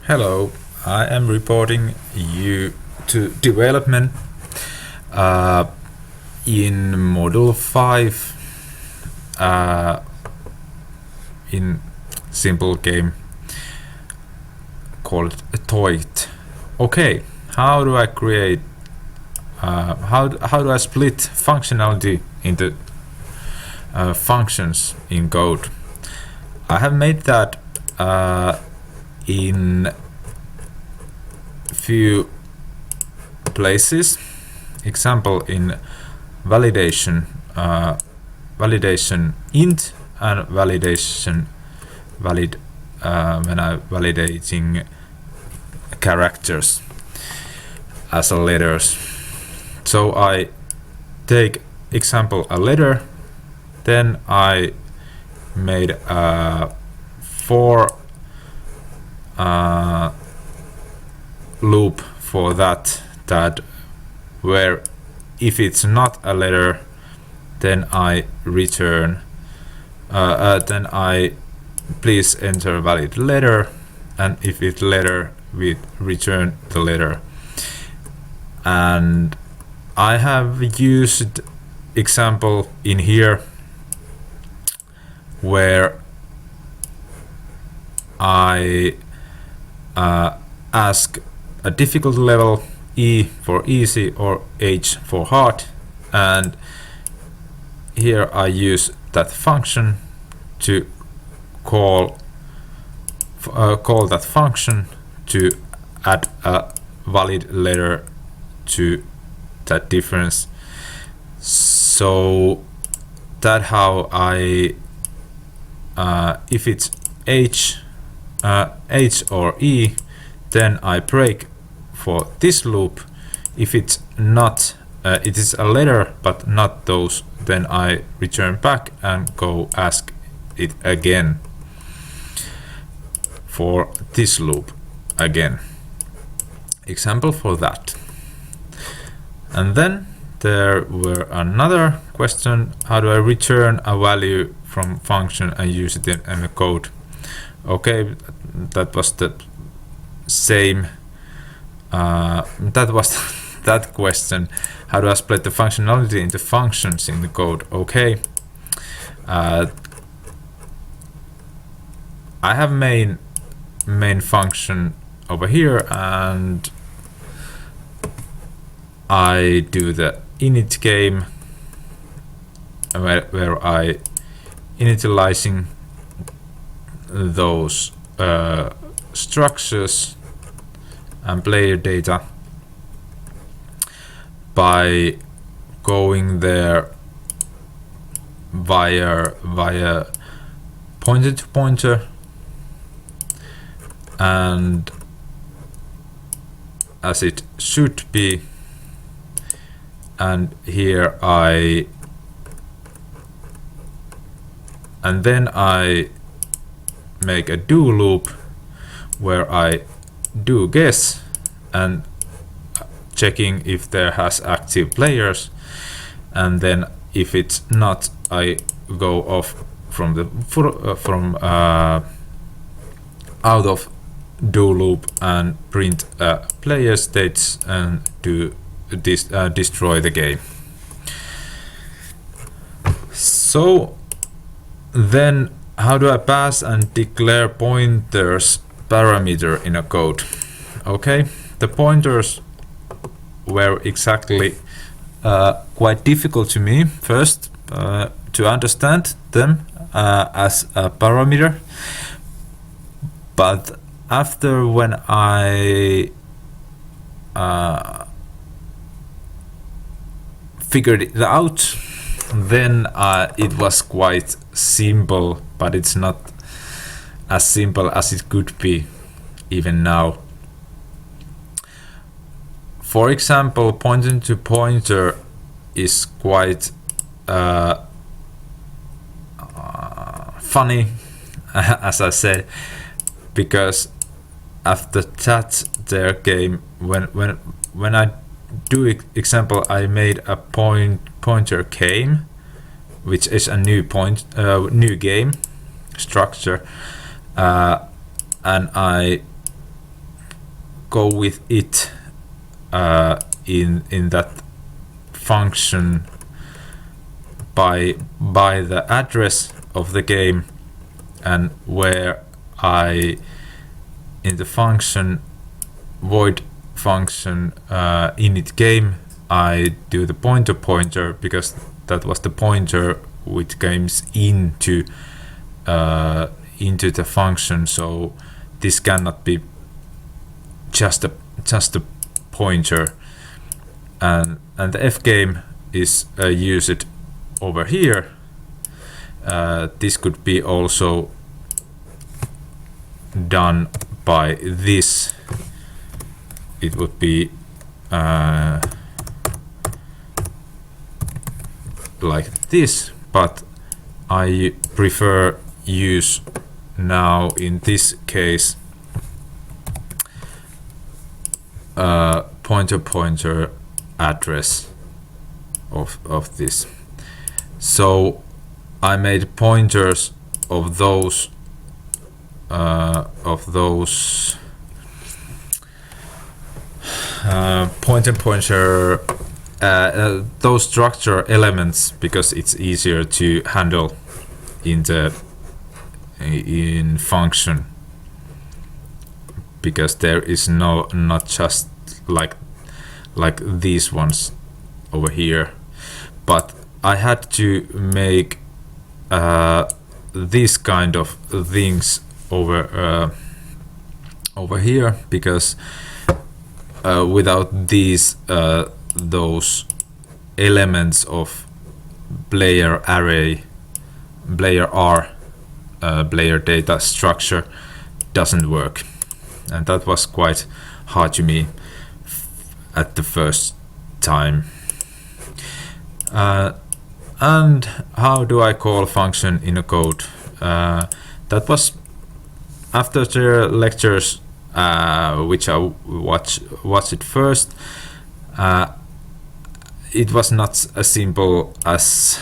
Hello, I am reporting you to development in module 5 in simple game called Toit. Okay, how do I create how do I split functionality into functions in code? I have made that in few places. Example in validation validation int and validation valid when I'm validating characters as a letters. So I take example a letter, then I made a for loop for that where if it's not a letter, then I return then I please enter valid letter, and if it's letter, we return the letter. And I have used example in here where I ask a difficulty level, E for easy or H for hard, and here I use that function to call that function to add a valid letter to that difference. So that how I if it's H or E, then I break for this loop. If it's not it is a letter but not those, then I return back and go ask it again for this loop again. Example for that. And then there were another question: how do I return a value from function and use it in the code? Okay, that was the same that was that question. How do I split the functionality into functions in the code? Okay, I have main function over here, and I do the init game where I initializing those structures and player data by going there via pointer to pointer, and as it should be. And here and then I make a do loop where I do guess and checking if there has active players, and then if it's not, I go off from the out of do loop and print player states and do destroy the game. So then how do I pass and declare pointers parameter in a code? Okay, the pointers were exactly quite difficult to me first to understand them as a parameter, but after when I figured it out, then it was quite simple, but it's not as simple as it could be even now. For example, pointer to pointer is quite funny, as I said, because after that there came when I do example, I made a pointer came, which is a new new game structure, and I go with it in that function by the address of the game, and where I in the function void function init game I do the pointer because that was the pointer which comes into the function, so this cannot be just a pointer, and the f game is used over here. This could be also done by this. It would be like this, but I prefer use now in this case pointer address of this. So I made pointers of those pointer those structure elements because it's easier to handle in function, because there is not just like these ones over here, but I had to make this kind of things over here, because without these those elements of player array, player R, player data structure doesn't work, and that was quite hard to me at the first time. And how do I call function in a code? That was after the lectures which I watched it first. It was not as simple as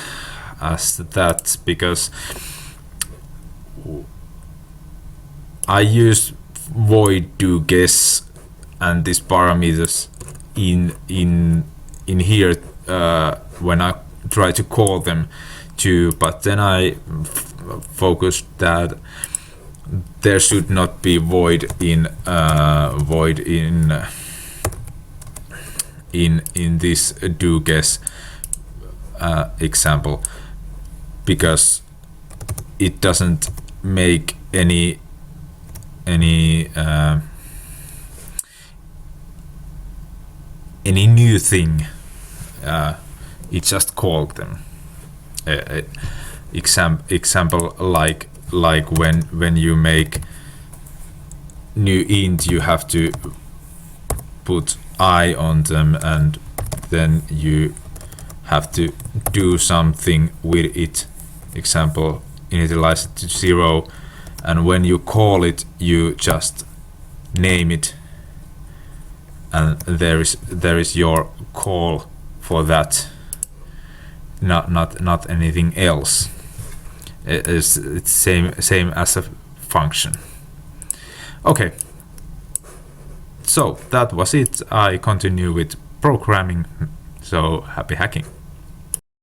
that, because I used void do guess and these parameters in here when I try to call them too, but then I focused that there should not be void in this do guess example, because it doesn't make any new thing. It just called them. Example like when you make new int, you have to put I on them, and then you have to do something with it. Example, initialize it to 0, and when you call it, you just name it, and there is your call for that. Not anything else. It's same as a function. Okay, so that was it. I continue with programming. So happy hacking.